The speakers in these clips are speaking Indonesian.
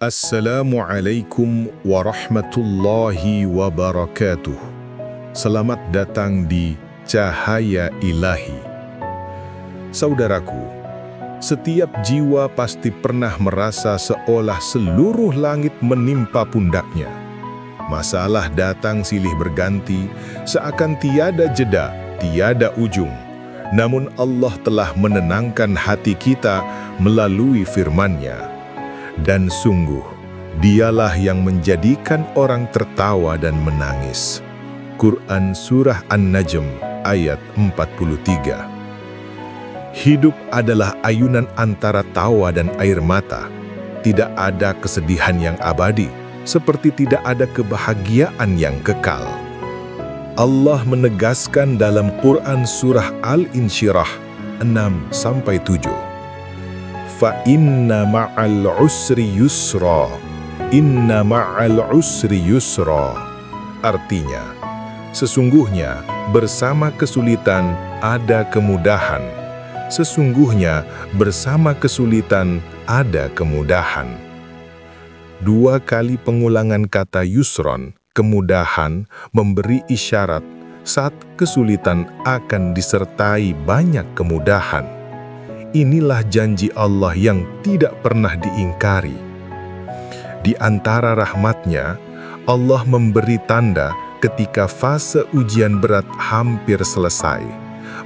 Assalamualaikum warahmatullahi wabarakatuh. Selamat datang di Cahaya Ilahi. Saudaraku, setiap jiwa pasti pernah merasa seolah seluruh langit menimpa pundaknya. Masalah datang silih berganti, seakan tiada jeda, tiada ujung. Namun Allah telah menenangkan hati kita melalui firman-Nya. Dan sungguh, dialah yang menjadikan orang tertawa dan menangis. Quran Surah An-Najm ayat 43. Hidup adalah ayunan antara tawa dan air mata. Tidak ada kesedihan yang abadi, seperti tidak ada kebahagiaan yang kekal. Allah menegaskan dalam Quran Surah Al-Insyirah 6-7. Fa inna ma'al usri yusra, inna ma'al usri yusra. Artinya, sesungguhnya bersama kesulitan ada kemudahan. Sesungguhnya bersama kesulitan ada kemudahan. Dua kali pengulangan kata yusron, kemudahan, memberi isyarat saat kesulitan akan disertai banyak kemudahan. Inilah janji Allah yang tidak pernah diingkari. Di antara rahmat-Nya, Allah memberi tanda ketika fase ujian berat hampir selesai.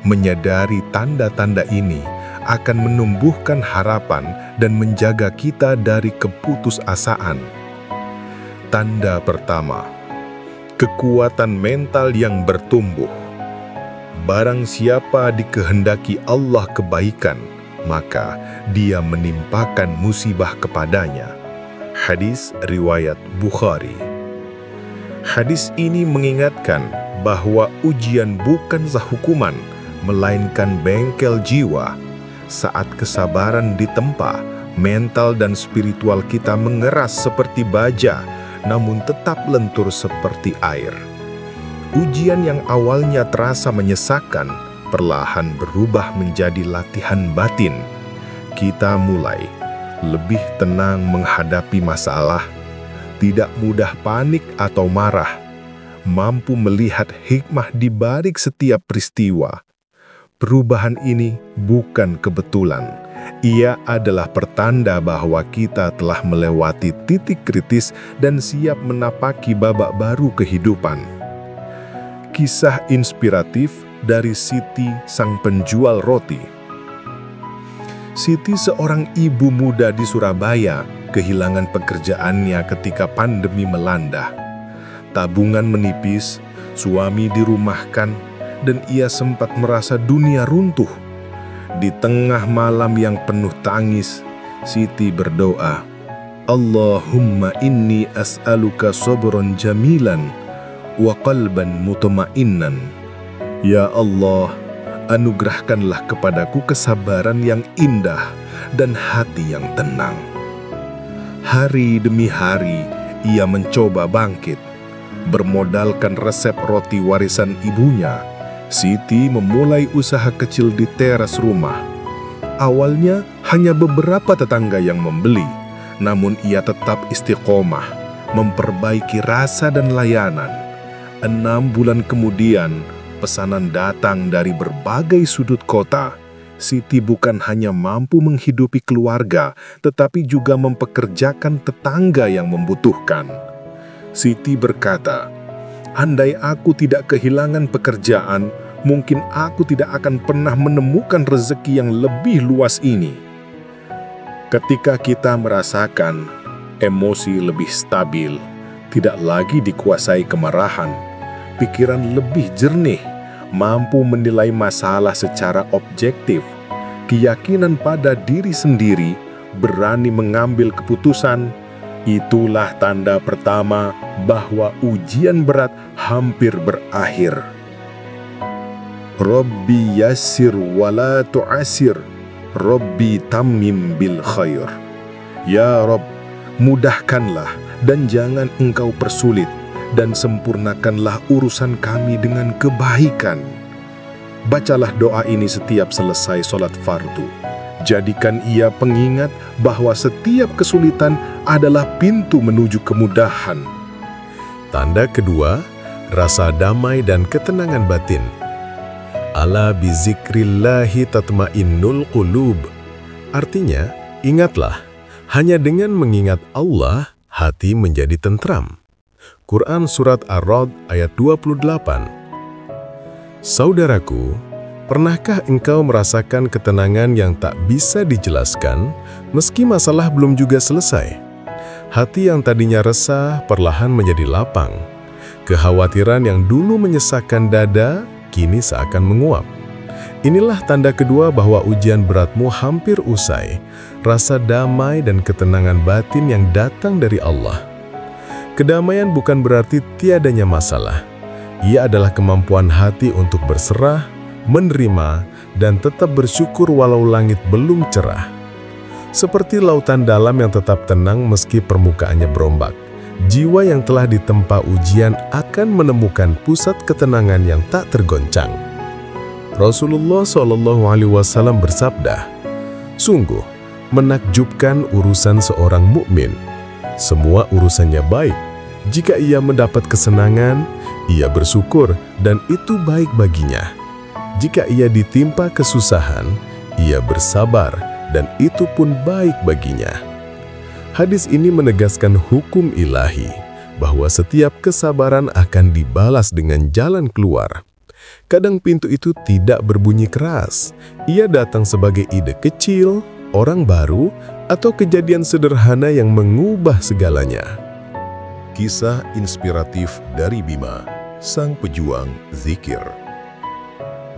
Menyadari tanda-tanda ini akan menumbuhkan harapan dan menjaga kita dari keputusasaan. Tanda pertama, kekuatan mental yang bertumbuh. Barang siapa dikehendaki Allah kebaikan, maka dia menimpakan musibah kepadanya. Hadis riwayat Bukhari. Hadis ini mengingatkan bahwa ujian bukanlah hukuman, melainkan bengkel jiwa. Saat kesabaran ditempa, mental dan spiritual kita mengeras seperti baja, namun tetap lentur seperti air. Ujian yang awalnya terasa menyesakkan, perlahan berubah menjadi latihan batin. Kita mulai lebih tenang menghadapi masalah, tidak mudah panik atau marah, mampu melihat hikmah di balik setiap peristiwa. Perubahan ini bukan kebetulan. Ia adalah pertanda bahwa kita telah melewati titik kritis dan siap menapaki babak baru kehidupan. Kisah inspiratif dari Siti, sang penjual roti. Siti, seorang ibu muda di Surabaya, kehilangan pekerjaannya ketika pandemi melanda. Tabungan menipis, suami dirumahkan, dan ia sempat merasa dunia runtuh. Di tengah malam yang penuh tangis, Siti berdoa, Allahumma inni as'aluka sabran jamilan wa qalban mutma'innan. Ya Allah, anugerahkanlah kepadaku kesabaran yang indah dan hati yang tenang. Hari demi hari, ia mencoba bangkit. Bermodalkan resep roti warisan ibunya, Siti memulai usaha kecil di teras rumah. Awalnya hanya beberapa tetangga yang membeli, namun ia tetap istiqomah, memperbaiki rasa dan layanan. 6 bulan kemudian, pesanan datang dari berbagai sudut kota. Siti bukan hanya mampu menghidupi keluarga, tetapi juga mempekerjakan tetangga yang membutuhkan. Siti berkata, andai aku tidak kehilangan pekerjaan, mungkin aku tidak akan pernah menemukan rezeki yang lebih luas ini. Ketika kita merasakan emosi lebih stabil, tidak lagi dikuasai kemarahan, pikiran lebih jernih, mampu menilai masalah secara objektif, keyakinan pada diri sendiri, berani mengambil keputusan, itulah tanda pertama bahwa ujian berat hampir berakhir. Rabbi yassir wa la tu'asir, Rabbi tammim bil khair. Ya Rabb, mudahkanlah dan jangan Engkau persulit, dan sempurnakanlah urusan kami dengan kebaikan. Bacalah doa ini setiap selesai sholat fardu. Jadikan ia pengingat bahwa setiap kesulitan adalah pintu menuju kemudahan. Tanda kedua, rasa damai dan ketenangan batin. Ala bizikrillahi tatmainnul qulub. Artinya, ingatlah, hanya dengan mengingat Allah, hati menjadi tentram. Quran Surat Ar-Ra'd ayat 28. Saudaraku, pernahkah engkau merasakan ketenangan yang tak bisa dijelaskan, meski masalah belum juga selesai? Hati yang tadinya resah perlahan menjadi lapang. Kekhawatiran yang dulu menyesakkan dada, kini seakan menguap. Inilah tanda kedua bahwa ujian beratmu hampir usai, rasa damai dan ketenangan batin yang datang dari Allah. Kedamaian bukan berarti tiadanya masalah. Ia adalah kemampuan hati untuk berserah, menerima, dan tetap bersyukur walau langit belum cerah. Seperti lautan dalam yang tetap tenang meski permukaannya berombak, jiwa yang telah ditempa ujian akan menemukan pusat ketenangan yang tak tergoncang. Rasulullah SAW bersabda, "Sungguh, menakjubkan urusan seorang mukmin. Semua urusannya baik. Jika ia mendapat kesenangan, ia bersyukur dan itu baik baginya. Jika ia ditimpa kesusahan, ia bersabar dan itu pun baik baginya." Hadis ini menegaskan hukum ilahi, bahwa setiap kesabaran akan dibalas dengan jalan keluar. Kadang pintu itu tidak berbunyi keras. Ia datang sebagai ide kecil, orang baru, atau kejadian sederhana yang mengubah segalanya. Kisah inspiratif dari Bima, sang pejuang zikir.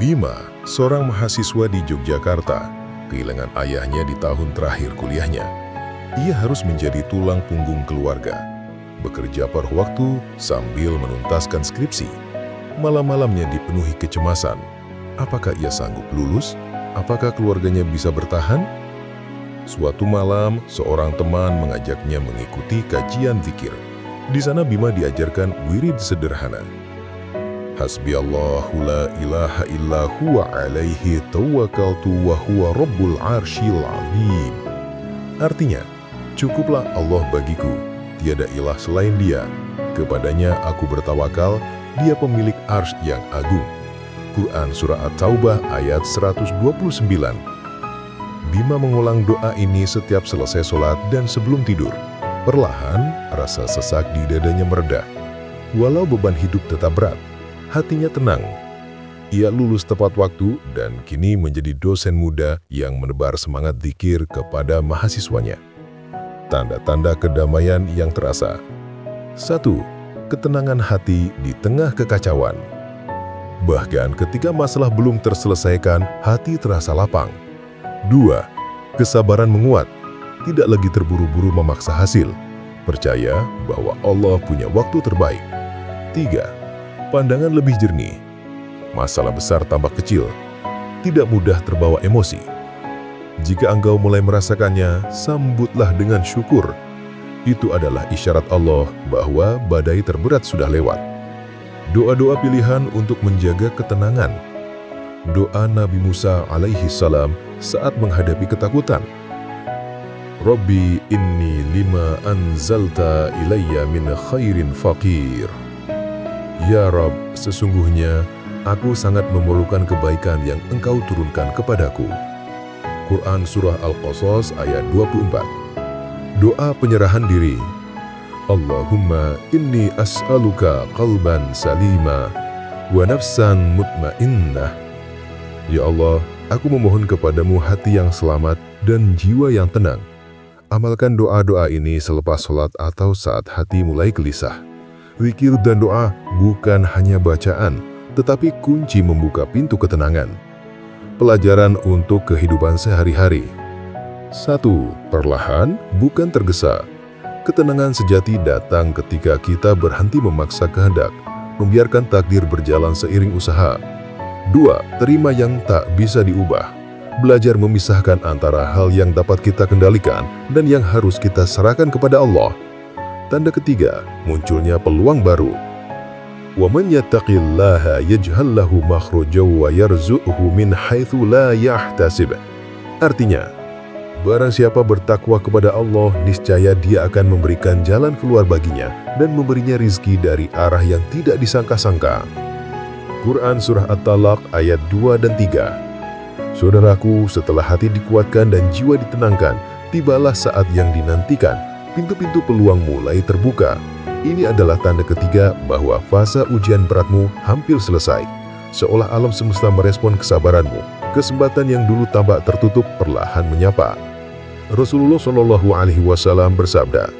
Bima, seorang mahasiswa di Yogyakarta, kehilangan ayahnya di tahun terakhir kuliahnya. Ia harus menjadi tulang punggung keluarga, bekerja paruh waktu sambil menuntaskan skripsi. Malam-malamnya dipenuhi kecemasan. Apakah ia sanggup lulus? Apakah keluarganya bisa bertahan? Suatu malam, seorang teman mengajaknya mengikuti kajian zikir. Di sana Bima diajarkan wirid sederhana. Hasbiyallahu la ilaha illa huwa alaihi tawakkaltu wa huwa rabbul arsyil azim. Artinya, cukuplah Allah bagiku, tiada ilah selain Dia. Kepadanya aku bertawakal, Dia pemilik arsy yang agung. Quran Surah At-Taubah ayat 129. Bima mengulang doa ini setiap selesai sholat dan sebelum tidur. Perlahan, rasa sesak di dadanya mereda. Walau beban hidup tetap berat, hatinya tenang. Ia lulus tepat waktu dan kini menjadi dosen muda yang menebar semangat zikir kepada mahasiswanya. Tanda-tanda kedamaian yang terasa. 1. Ketenangan hati di tengah kekacauan. Bahkan ketika masalah belum terselesaikan, hati terasa lapang. 2. Kesabaran menguat. Tidak lagi terburu-buru memaksa hasil. Percaya bahwa Allah punya waktu terbaik. 3. Pandangan lebih jernih. Masalah besar tampak kecil. Tidak mudah terbawa emosi. Jika engkau mulai merasakannya, sambutlah dengan syukur. Itu adalah isyarat Allah bahwa badai terberat sudah lewat. Doa-doa pilihan untuk menjaga ketenangan. Doa Nabi Musa alaihi salam saat menghadapi ketakutan. Rabbi inni lima anzalta ilayya min khairin faqir. Ya Rabb, sesungguhnya aku sangat memerlukan kebaikan yang Engkau turunkan kepadaku. Quran Surah Al-Qasas ayat 24. Doa penyerahan diri. Allahumma inni as'aluka qalban salima wa nafsan mutmainnah. Ya Allah, aku memohon kepadamu hati yang selamat dan jiwa yang tenang. Amalkan doa-doa ini selepas sholat atau saat hati mulai gelisah. Zikir dan doa bukan hanya bacaan, tetapi kunci membuka pintu ketenangan. Pelajaran untuk kehidupan sehari-hari. 1. Perlahan, bukan tergesa. Ketenangan sejati datang ketika kita berhenti memaksa kehendak, membiarkan takdir berjalan seiring usaha. 2. Terima yang tak bisa diubah. Belajar memisahkan antara hal yang dapat kita kendalikan dan yang harus kita serahkan kepada Allah. Tanda ketiga, munculnya peluang baru. وَمَنْ يَتَّقِ اللَّهَ يَجْعَلْ لَهُ مَخْرَجًا وَيَرْزُقْهُ مِنْ حَيْثُ لَا يَحْتَسِبُ. Artinya, barang siapa bertakwa kepada Allah, niscaya Dia akan memberikan jalan keluar baginya dan memberinya rizki dari arah yang tidak disangka-sangka. Quran Surah At-Talaq ayat 2 dan 3. Saudaraku, setelah hati dikuatkan dan jiwa ditenangkan, tibalah saat yang dinantikan. Pintu-pintu peluang mulai terbuka. Ini adalah tanda ketiga bahwa fase ujian beratmu hampir selesai. Seolah alam semesta merespon kesabaranmu. Kesempatan yang dulu tampak tertutup perlahan menyapa. Rasulullah Shallallahu Alaihi Wasallam bersabda,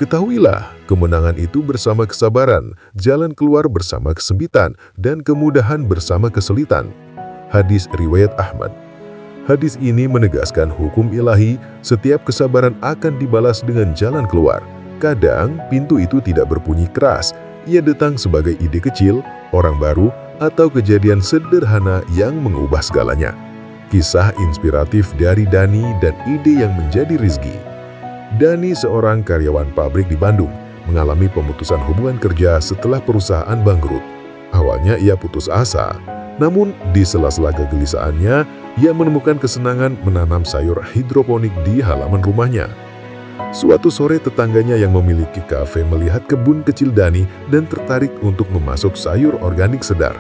"Ketahuilah, kemenangan itu bersama kesabaran, jalan keluar bersama kesempitan, dan kemudahan bersama kesulitan." Hadis riwayat Ahmad. Hadis ini menegaskan hukum ilahi, setiap kesabaran akan dibalas dengan jalan keluar. Kadang, pintu itu tidak berbunyi keras. Ia datang sebagai ide kecil, orang baru, atau kejadian sederhana yang mengubah segalanya. Kisah inspiratif dari Dani dan ide yang menjadi rizki. Dani, seorang karyawan pabrik di Bandung, mengalami pemutusan hubungan kerja setelah perusahaan bangkrut. Awalnya ia putus asa, namun di sela-sela kegelisahannya, ia menemukan kesenangan menanam sayur hidroponik di halaman rumahnya. Suatu sore, tetangganya yang memiliki kafe melihat kebun kecil Dani dan tertarik untuk memasok sayur organik sedar.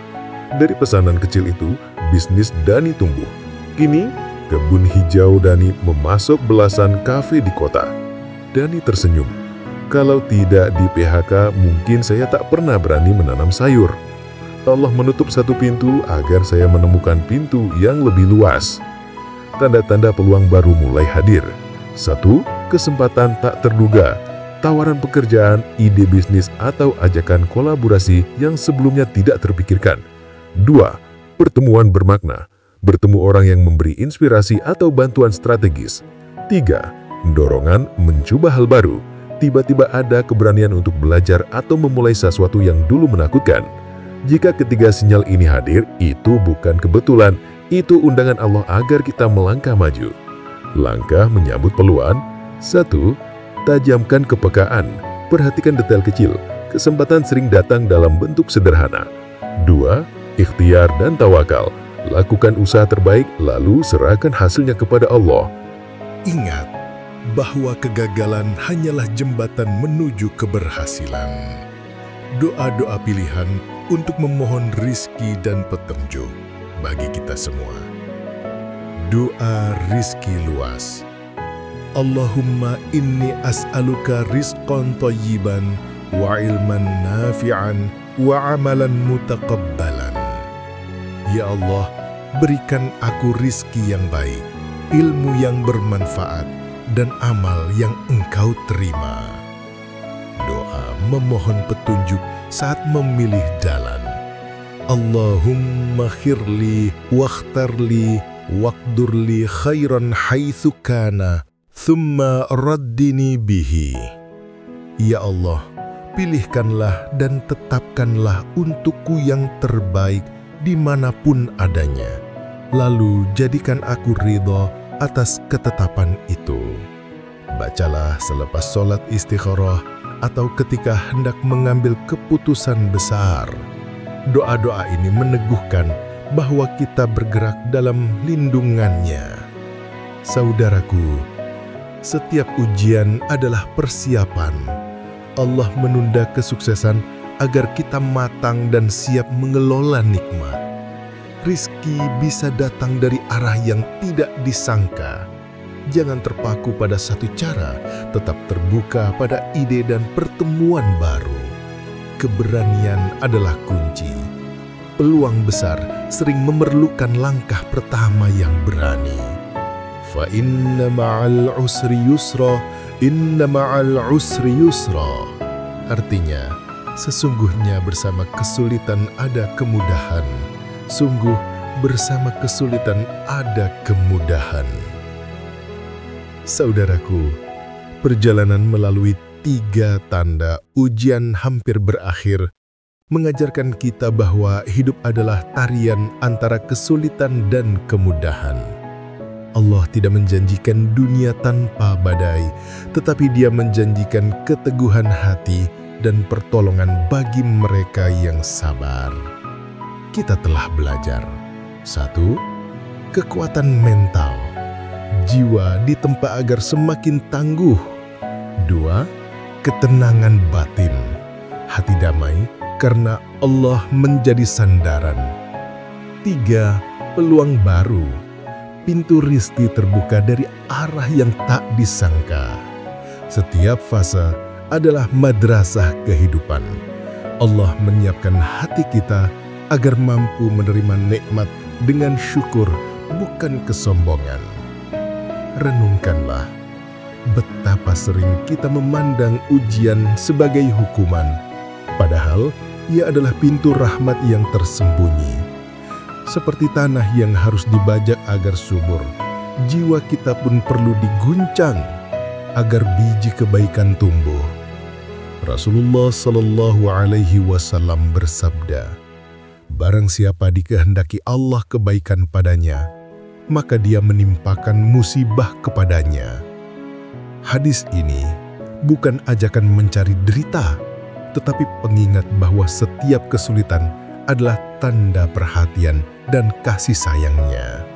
Dari pesanan kecil itu, bisnis Dani tumbuh. Kini, kebun hijau Dani memasok belasan kafe di kota. Dani tersenyum. "Kalau tidak di PHK, mungkin saya tak pernah berani menanam sayur. Allah menutup satu pintu agar saya menemukan pintu yang lebih luas." Tanda-tanda peluang baru mulai hadir. 1. Kesempatan tak terduga. Tawaran pekerjaan, ide bisnis, atau ajakan kolaborasi yang sebelumnya tidak terpikirkan. 2. Pertemuan bermakna. Bertemu orang yang memberi inspirasi atau bantuan strategis. 3. Dorongan mencoba hal baru. Tiba-tiba ada keberanian untuk belajar atau memulai sesuatu yang dulu menakutkan. Jika ketiga sinyal ini hadir, itu bukan kebetulan, itu undangan Allah agar kita melangkah maju. Langkah menyambut peluang. 1. Tajamkan kepekaan. Perhatikan detail kecil. Kesempatan sering datang dalam bentuk sederhana. 2. Ikhtiar dan tawakal. Lakukan usaha terbaik, lalu serahkan hasilnya kepada Allah. Ingat bahwa kegagalan hanyalah jembatan menuju keberhasilan. Doa-doa pilihan untuk memohon rizki dan petunjuk bagi kita semua. Doa rizki luas. Allahumma inni as'aluka rizqan thayyiban wa ilman nafi'an wa amalan mutaqabbalan. Ya Allah, berikan aku rizki yang baik, ilmu yang bermanfaat, dan amal yang Engkau terima. Doa memohon petunjuk saat memilih jalan. Allahumma khirli wakhtarli waqdurli khairan haitsu kana thumma raddini bihi. Ya Allah, pilihkanlah dan tetapkanlah untukku yang terbaik dimanapun adanya, lalu jadikan aku ridho atas ketetapan itu. Bacalah selepas sholat istikharah atau ketika hendak mengambil keputusan besar. Doa-doa ini meneguhkan bahwa kita bergerak dalam lindungannya. Saudaraku, setiap ujian adalah persiapan. Allah menunda kesuksesan agar kita matang dan siap mengelola nikmat. Rizki bisa datang dari arah yang tidak disangka. Jangan terpaku pada satu cara, tetap terbuka pada ide dan pertemuan baru. Keberanian adalah kunci. Peluang besar sering memerlukan langkah pertama yang berani. Fa inna ma'al usri yusra, inna ma'al usri yusra. Artinya, sesungguhnya bersama kesulitan ada kemudahan. Sungguh, bersama kesulitan ada kemudahan. Saudaraku, perjalanan melalui 3 tanda ujian hampir berakhir mengajarkan kita bahwa hidup adalah tarian antara kesulitan dan kemudahan. Allah tidak menjanjikan dunia tanpa badai, tetapi Dia menjanjikan keteguhan hati dan pertolongan bagi mereka yang sabar. Kita telah belajar. 1. Kekuatan mental. jiwa ditempa agar semakin tangguh. 2. Ketenangan batin. Hati damai karena Allah menjadi sandaran. 3. Peluang baru. Pintu rizki terbuka dari arah yang tak disangka. Setiap fase adalah madrasah kehidupan. Allah menyiapkan hati kita agar mampu menerima nikmat dengan syukur, bukan kesombongan. Renungkanlah betapa sering kita memandang ujian sebagai hukuman, padahal ia adalah pintu rahmat yang tersembunyi. Seperti tanah yang harus dibajak agar subur, jiwa kita pun perlu diguncang agar biji kebaikan tumbuh. Rasulullah Shallallahu Alaihi Wasallam bersabda, "Barang siapa dikehendaki Allah kebaikan padanya, maka dia menimpakan musibah kepadanya." Hadis ini bukan ajakan mencari derita, tetapi pengingat bahwa setiap kesulitan adalah tanda perhatian dan kasih sayangnya.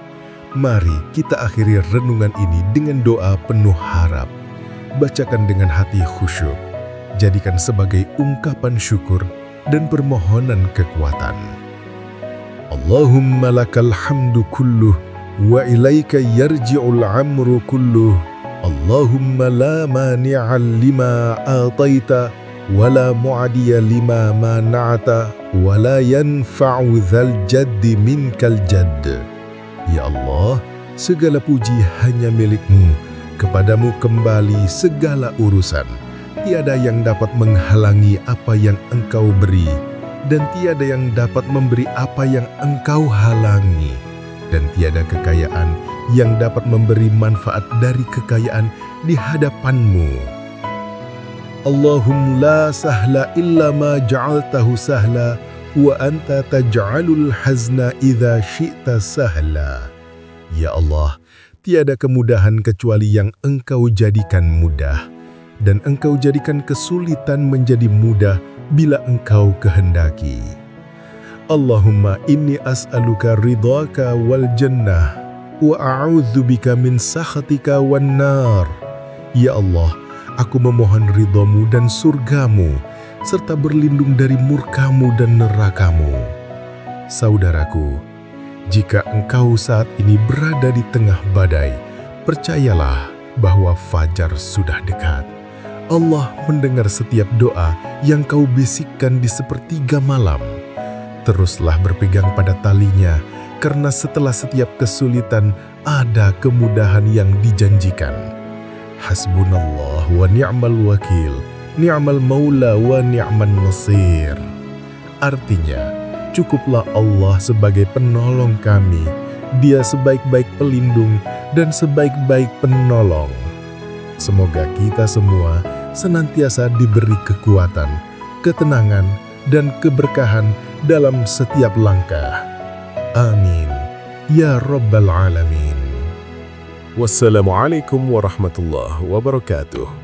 Mari kita akhiri renungan ini dengan doa penuh harap. Bacakan dengan hati khusyuk, jadikan sebagai ungkapan syukur dan permohonan kekuatan. Allahumma lakal hamdu kulluh wa ilaika yarji'ul amru kulluh. Allahumma la mani'a lima ataita wa la mu'adiya lima mana'ata wa la yanfa'u dzal jaddi minkal jadd. Ya Allah, segala puji hanya milik-Mu, kepadamu kembali segala urusan. Tiada yang dapat menghalangi apa yang Engkau beri, dan tiada yang dapat memberi apa yang Engkau halangi, dan tiada kekayaan yang dapat memberi manfaat dari kekayaan di hadapan-Mu. Allahumma la sahla illa ma ja'altahu sahla wa anta taj'alul hazna idza syi'ta sahla. Ya Allah, tiada kemudahan kecuali yang Engkau jadikan mudah, dan Engkau jadikan kesulitan menjadi mudah bila Engkau kehendaki. Allahumma inni as'aluka ridhaka wal jannah wa a'udzubika min sakhatika wan nar. Ya Allah, aku memohon ridhamu dan surgamu, serta berlindung dari murkamu dan nerakamu. Saudaraku, jika engkau saat ini berada di tengah badai, percayalah bahwa fajar sudah dekat. Allah mendengar setiap doa yang kau bisikkan di sepertiga malam. Teruslah berpegang pada talinya, karena setelah setiap kesulitan ada kemudahan yang dijanjikan. Hasbunallah wa ni'mal wakil, ni'mal maula wa ni'man nasir. Artinya, cukuplah Allah sebagai penolong kami, Dia sebaik-baik pelindung dan sebaik-baik penolong. Semoga kita semua senantiasa diberi kekuatan, ketenangan, dan keberkahan dalam setiap langkah. Amin. Ya Rabbal Alamin. Wassalamualaikum warahmatullahi wabarakatuh.